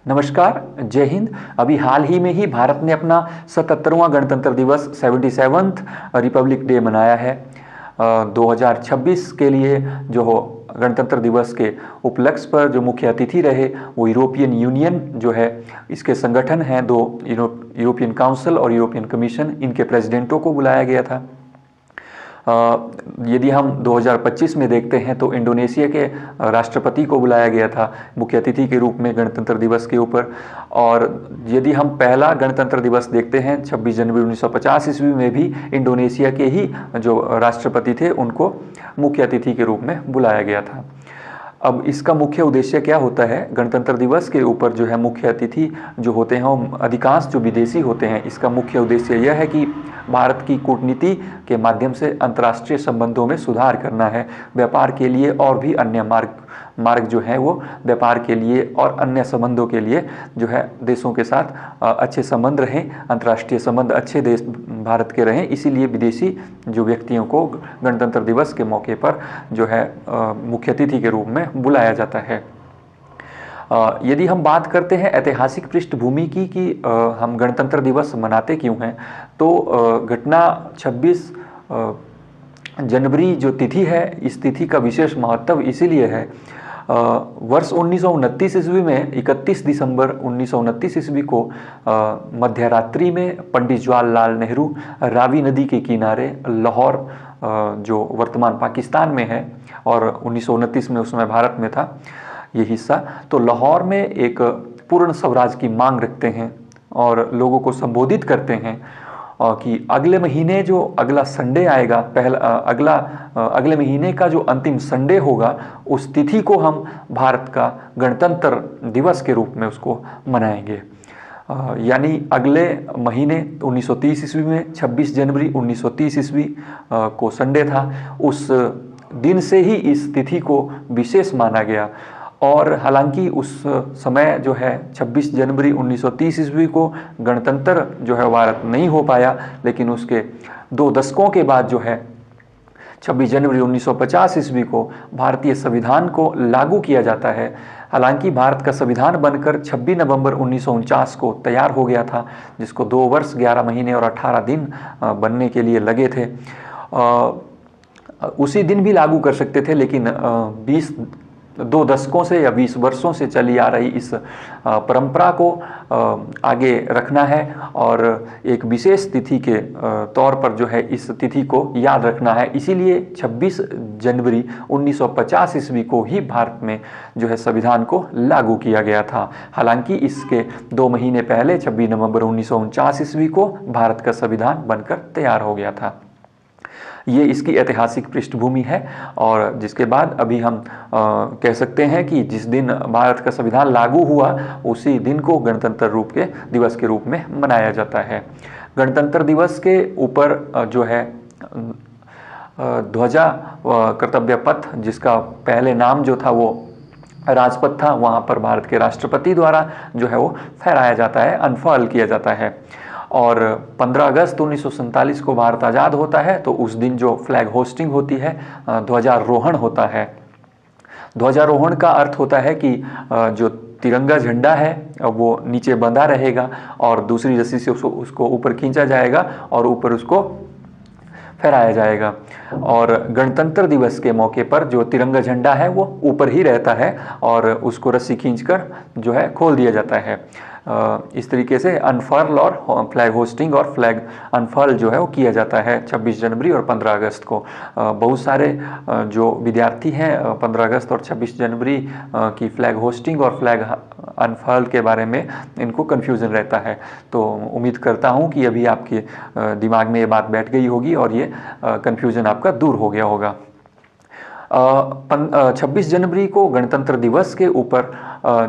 नमस्कार, जय हिंद। अभी हाल ही में ही भारत ने अपना 77वां गणतंत्र दिवस 77th रिपब्लिक डे मनाया है। 2026 के लिए जो हो गणतंत्र दिवस के उपलक्ष्य पर जो मुख्य अतिथि रहे वो यूरोपियन यूनियन जो है, इसके संगठन हैं दो, यूरोपियन काउंसिल और यूरोपियन कमीशन, इनके प्रेसिडेंटों को बुलाया गया था। यदि हम 2025 में देखते हैं तो इंडोनेशिया के राष्ट्रपति को बुलाया गया था मुख्य अतिथि के रूप में गणतंत्र दिवस के ऊपर। और यदि हम पहला गणतंत्र दिवस देखते हैं 26 जनवरी 1950 ईस्वी में भी इंडोनेशिया के ही जो राष्ट्रपति थे उनको मुख्य अतिथि के रूप में बुलाया गया था। अब इसका मुख्य उद्देश्य क्या होता है? गणतंत्र दिवस के ऊपर जो है मुख्य अतिथि जो होते हैं वो अधिकांश जो विदेशी होते हैं। इसका मुख्य उद्देश्य यह है कि भारत की कूटनीति के माध्यम से अंतर्राष्ट्रीय संबंधों में सुधार करना है, व्यापार के लिए और भी अन्य मार्ग जो है वो व्यापार के लिए और अन्य संबंधों के लिए जो है देशों के साथ अच्छे संबंध रहें, अंतर्राष्ट्रीय संबंध अच्छे देश भारत के रहें। इसीलिए विदेशी जो व्यक्तियों को गणतंत्र दिवस के मौके पर जो है मुख्य अतिथि के रूप में बुलाया जाता है। यदि हम बात करते हैं ऐतिहासिक पृष्ठभूमि की कि हम गणतंत्र दिवस मनाते क्यों हैं, तो घटना 26 जनवरी जो तिथि है, इस तिथि का विशेष महत्व इसीलिए है। वर्ष 1929 ईस्वी में 31 दिसंबर 1929 ईस्वी को मध्यरात्रि में पंडित जवाहरलाल नेहरू रावी नदी के किनारे लाहौर, जो वर्तमान पाकिस्तान में है और 1929 में उसमें भारत में था ये हिस्सा, तो लाहौर में एक पूर्ण स्वराज की मांग रखते हैं और लोगों को संबोधित करते हैं कि अगले महीने जो अगला संडे आएगा, अगले महीने का जो अंतिम संडे होगा, उस तिथि को हम भारत का गणतंत्र दिवस के रूप में उसको मनाएंगे। यानी अगले महीने 1930 ईस्वी में 26 जनवरी 1930 ईस्वी को संडे था। उस दिन से ही इस तिथि को विशेष माना गया। और हालांकि उस समय जो है 26 जनवरी 1930 ईस्वी को गणतंत्र जो है भारत नहीं हो पाया, लेकिन उसके 2 दशकों के बाद जो है 26 जनवरी 1950 ईस्वी को भारतीय संविधान को लागू किया जाता है। हालांकि भारत का संविधान बनकर 26 नवंबर 1949 को तैयार हो गया था, जिसको 2 वर्ष 11 महीने और 18 दिन बनने के लिए लगे थे। उसी दिन भी लागू कर सकते थे, लेकिन 2 दशकों से या 20 वर्षों से चली आ रही इस परंपरा को आगे रखना है और एक विशेष तिथि के तौर पर जो है इस तिथि को याद रखना है। इसीलिए 26 जनवरी 1950 ईस्वी को ही भारत में जो है संविधान को लागू किया गया था। हालांकि इसके 2 महीने पहले 26 नवंबर 1949 ईस्वी को भारत का संविधान बनकर तैयार हो गया था। ये इसकी ऐतिहासिक पृष्ठभूमि है और जिसके बाद अभी हम कह सकते हैं कि जिस दिन भारत का संविधान लागू हुआ उसी दिन को गणतंत्र दिवस के रूप में मनाया जाता है। गणतंत्र दिवस के ऊपर जो है ध्वजा कर्तव्य पथ, जिसका पहले नाम जो था वो राजपथ था, वहाँ पर भारत के राष्ट्रपति द्वारा जो है वो फहराया जाता है, अनफर्ल किया जाता है। और 15 अगस्त 1947 को भारत आज़ाद होता है, तो उस दिन जो फ्लैग होस्टिंग होती है, ध्वजारोहण होता है। ध्वजारोहण का अर्थ होता है कि जो तिरंगा झंडा है वो नीचे बंधा रहेगा और दूसरी रस्सी से उसको ऊपर खींचा जाएगा और ऊपर उसको फहराया जाएगा। और गणतंत्र दिवस के मौके पर जो तिरंगा झंडा है वो ऊपर ही रहता है और उसको रस्सी खींचकर जो है खोल दिया जाता है। इस तरीके से अनफर्ल और फ्लैग होस्टिंग और फ्लैग अनफर्ल जो है वो किया जाता है 26 जनवरी और 15 अगस्त को। बहुत सारे जो विद्यार्थी हैं 15 अगस्त और 26 जनवरी की फ्लैग होस्टिंग और फ्लैग अनफर्ल के बारे में इनको कन्फ्यूज़न रहता है। तो उम्मीद करता हूँ कि अभी आपके दिमाग में ये बात बैठ गई होगी और ये कन्फ्यूज़न आपका दूर हो गया होगा। 26 जनवरी को गणतंत्र दिवस के ऊपर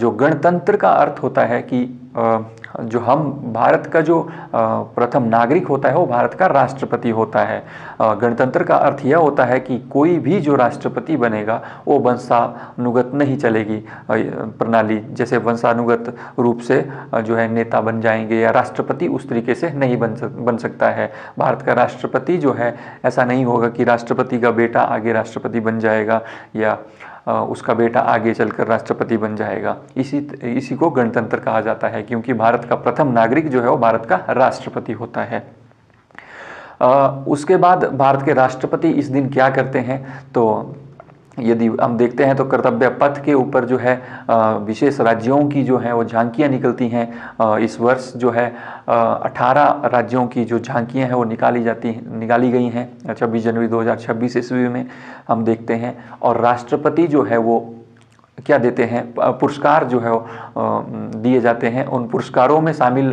जो गणतंत्र का अर्थ होता है कि जो हम भारत का जो प्रथम नागरिक होता है वो भारत का राष्ट्रपति होता है। गणतंत्र का अर्थ यह होता है कि कोई भी जो राष्ट्रपति बनेगा वो वंशानुगत नहीं चलेगी प्रणाली, जैसे वंशानुगत रूप से जो है नेता बन जाएंगे या राष्ट्रपति उस तरीके से नहीं बन सकता है। भारत का राष्ट्रपति जो है ऐसा नहीं होगा कि राष्ट्रपति का बेटा आगे राष्ट्रपति बन जाएगा या उसका बेटा आगे चलकर राष्ट्रपति बन जाएगा। इसी को गणतंत्र कहा जाता है, क्योंकि भारत का प्रथम नागरिक जो है वो भारत का राष्ट्रपति होता है। उसके बाद भारत के राष्ट्रपति इस दिन क्या करते हैं, तो यदि हम देखते हैं तो कर्तव्य पथ के ऊपर जो है विशेष राज्यों की जो है वो झांकियाँ निकलती हैं। इस वर्ष जो है 18 राज्यों की जो झांकियाँ हैं वो निकाली गई हैं 26 जनवरी 2026 ईस्वी में हम देखते हैं। और राष्ट्रपति जो है वो क्या देते हैं, पुरस्कार जो है वो दिए जाते हैं। उन पुरस्कारों में शामिल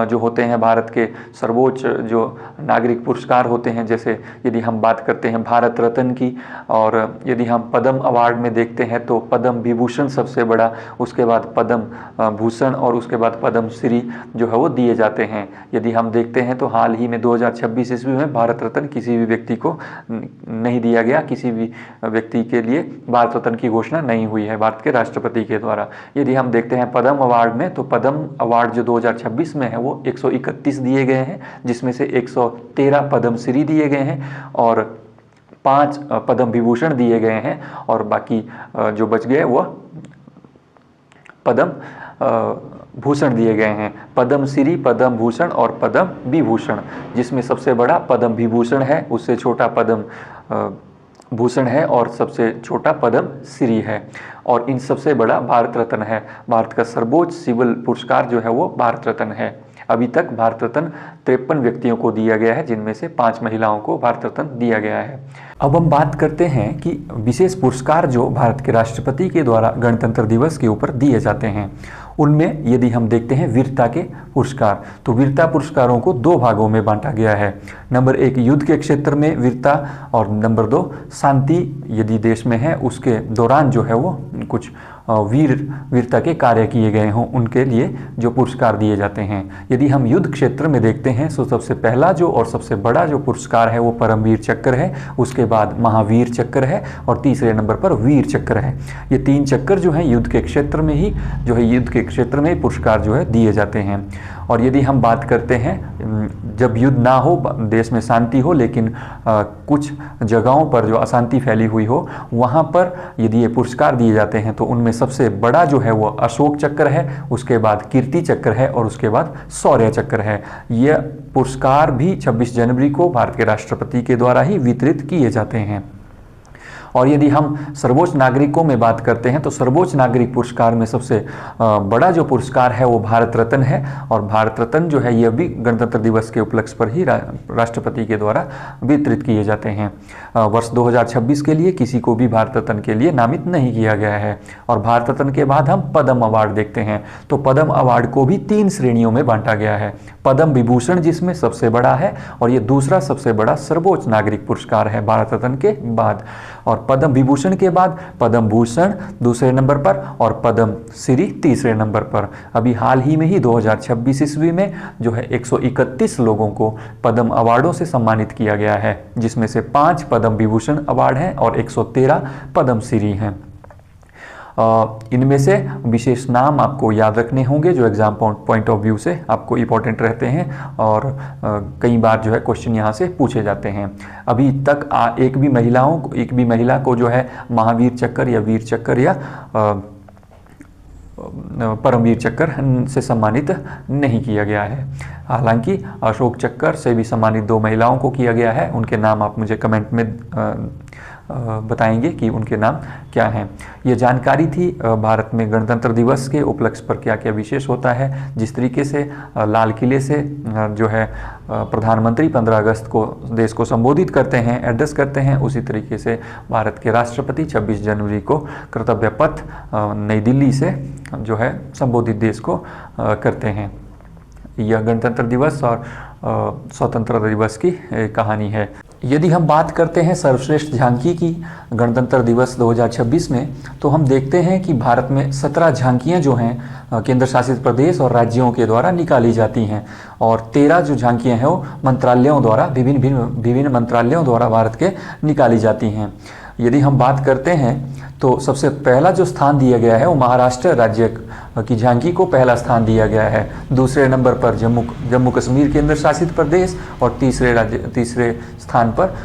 जो होते हैं भारत के सर्वोच्च जो नागरिक पुरस्कार होते हैं, जैसे यदि हम बात करते हैं भारत रत्न की, और यदि हम पद्म अवार्ड में देखते हैं तो पद्म विभूषण सबसे बड़ा, उसके बाद पद्म भूषण और उसके बाद पद्म श्री जो है वो दिए जाते हैं। यदि हम देखते हैं तो हाल ही में 2026 ईस्वी में भारत रत्न किसी भी व्यक्ति को नहीं दिया गया, किसी भी व्यक्ति के लिए भारत रत्न की घोषणा नहीं हुई है भारत के राष्ट्रपति के द्वारा। यदि हम देखते हैं पद्म अवार्ड में, तो पद्म अवार्ड जो 2026 में है वो 131 दिए गए हैं, जिसमें से 113 पद्म श्री दिए गए हैं और 5 पद्म विभूषण दिए गए हैं, और बाकी जो बच गए वो पद्म भूषण दिए गए हैं। पद्म श्री, पद्म भूषण और पद्म विभूषण, जिसमें सबसे बड़ा पद्म विभूषण है, उससे छोटा पद्म भूषण है और सबसे छोटा पद्म श्री है, और इन सबसे बड़ा भारत रत्न है। भारत का सर्वोच्च सिविल पुरस्कार जो है वो भारत रत्न है। अभी तक भारत रत्न 53 व्यक्तियों को दिया गया है, जिनमें से 5 महिलाओं को भारत रत्न दिया गया है। अब हम बात करते हैं कि विशेष पुरस्कार जो भारत के राष्ट्रपति के द्वारा गणतंत्र दिवस के ऊपर दिए जाते हैं, उनमें यदि हम देखते हैं वीरता के पुरस्कार, तो वीरता पुरस्कारों को 2 भागों में बांटा गया है। नंबर 1 युद्ध के क्षेत्र में वीरता, और नंबर 2 शांति यदि देश में है उसके दौरान जो है वो कुछ वीरता के कार्य किए गए हों, उनके लिए जो पुरस्कार दिए जाते हैं। यदि हम युद्ध क्षेत्र में देखते हैं तो सबसे पहला जो और सबसे बड़ा जो पुरस्कार है वो परमवीर चक्र है, उसके बाद महावीर चक्र है और तीसरे नंबर पर वीर चक्र है। ये 3 चक्र जो है युद्ध के क्षेत्र में ही पुरस्कार जो है दिए जाते हैं। और यदि हम बात करते हैं जब युद्ध ना हो, देश में शांति हो, लेकिन कुछ जगहों पर जो अशांति फैली हुई हो, वहाँ पर यदि ये पुरस्कार दिए जाते हैं तो उनमें सबसे बड़ा जो है वो अशोक चक्र है, उसके बाद कीर्ति चक्र है और उसके बाद शौर्य चक्र है। यह पुरस्कार भी 26 जनवरी को भारत के राष्ट्रपति के द्वारा ही वितरित किए जाते हैं। और यदि हम सर्वोच्च नागरिकों में बात करते हैं तो सर्वोच्च नागरिक पुरस्कार में सबसे बड़ा जो पुरस्कार है वो भारत रत्न है, और भारत रत्न जो है यह भी गणतंत्र दिवस के उपलक्ष्य पर ही राष्ट्रपति के द्वारा वितरित किए जाते हैं। वर्ष 2026 के लिए किसी को भी भारत रत्न के लिए नामित नहीं किया गया है। और भारत रत्न के बाद हम पद्म अवार्ड देखते हैं, तो पद्म अवार्ड को भी 3 श्रेणियों में बांटा गया है। पद्म विभूषण जिसमें सबसे बड़ा है, और ये दूसरा सबसे बड़ा सर्वोच्च नागरिक पुरस्कार है भारत रत्न के बाद। और पद्म विभूषण के बाद पद्म भूषण दूसरे नंबर पर और पद्म श्री तीसरे नंबर पर। अभी हाल ही में ही 2026 ईस्वी में जो है 131 लोगों को पद्म अवार्डों से सम्मानित किया गया है, जिसमें से 5 पद्म विभूषण अवार्ड हैं और 113 पद्म श्री हैं। इनमें से विशेष नाम आपको याद रखने होंगे जो एग्जाम पॉइंट ऑफ व्यू से आपको इम्पोर्टेंट रहते हैं, और कई बार जो है क्वेश्चन यहाँ से पूछे जाते हैं। अभी तक एक भी महिला को जो है महावीर चक्र या वीर चक्र या परमवीर चक्र से सम्मानित नहीं किया गया है। हालांकि अशोक चक्र से भी सम्मानित 2 महिलाओं को किया गया है। उनके नाम आप मुझे कमेंट में बताएंगे कि उनके नाम क्या हैं। ये जानकारी थी भारत में गणतंत्र दिवस के उपलक्ष्य पर क्या क्या विशेष होता है। जिस तरीके से लाल किले से जो है प्रधानमंत्री 15 अगस्त को देश को संबोधित करते हैं, एड्रेस करते हैं, उसी तरीके से भारत के राष्ट्रपति 26 जनवरी को कर्तव्य पथ नई दिल्ली से जो है संबोधित देश को करते हैं। यह गणतंत्र दिवस और स्वतंत्रता दिवस की कहानी है। यदि हम बात करते हैं सर्वश्रेष्ठ झांकी की गणतंत्र दिवस 2026 में, तो हम देखते हैं कि भारत में 17 झांकियां जो हैं केंद्र शासित प्रदेश और राज्यों के द्वारा निकाली जाती हैं, और 13 जो झांकियां हैं वो मंत्रालयों द्वारा विभिन्न मंत्रालयों द्वारा भारत के निकाली जाती हैं। यदि हम बात करते हैं तो सबसे पहला जो स्थान दिया गया है वो महाराष्ट्र राज्य की झांकी को पहला स्थान दिया गया है। दूसरे नंबर पर जम्मू कश्मीर केंद्र शासित प्रदेश और तीसरे स्थान पर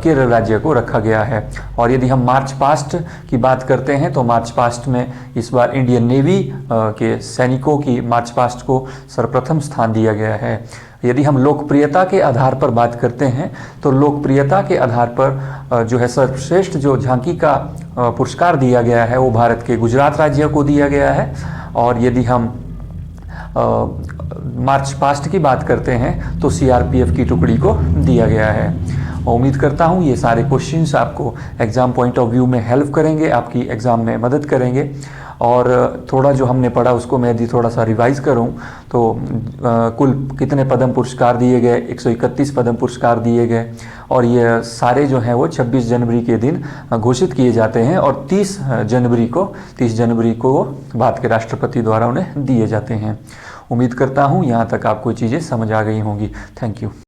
केरल राज्य को रखा गया है। और यदि हम मार्च पास्ट की बात करते हैं तो मार्च पास्ट में इस बार इंडियन नेवी के सैनिकों की मार्च पास्ट को सर्वप्रथम स्थान दिया गया है। यदि हम लोकप्रियता के आधार पर बात करते हैं तो लोकप्रियता के आधार पर जो है सर्वश्रेष्ठ जो झांकी का पुरस्कार दिया गया है वो भारत के गुजरात राज्य को दिया गया है। और यदि हम मार्च पास्ट की बात करते हैं तो सीआरपीएफ की टुकड़ी को दिया गया है। उम्मीद करता हूँ ये सारे क्वेश्चंस आपको एग्ज़ाम पॉइंट ऑफ व्यू में हेल्प करेंगे, आपकी एग्ज़ाम में मदद करेंगे। और थोड़ा जो हमने पढ़ा उसको मैं यदि थोड़ा सा रिवाइज़ करूं तो कुल कितने पद्म पुरस्कार दिए गए, 131 पद्म पुरस्कार दिए गए। और ये सारे जो हैं वो 26 जनवरी के दिन घोषित किए जाते हैं और 30 जनवरी को भारत के राष्ट्रपति द्वारा उन्हें दिए जाते हैं। उम्मीद करता हूँ यहाँ तक आपको चीज़ें समझ आ गई होंगी। Thank you.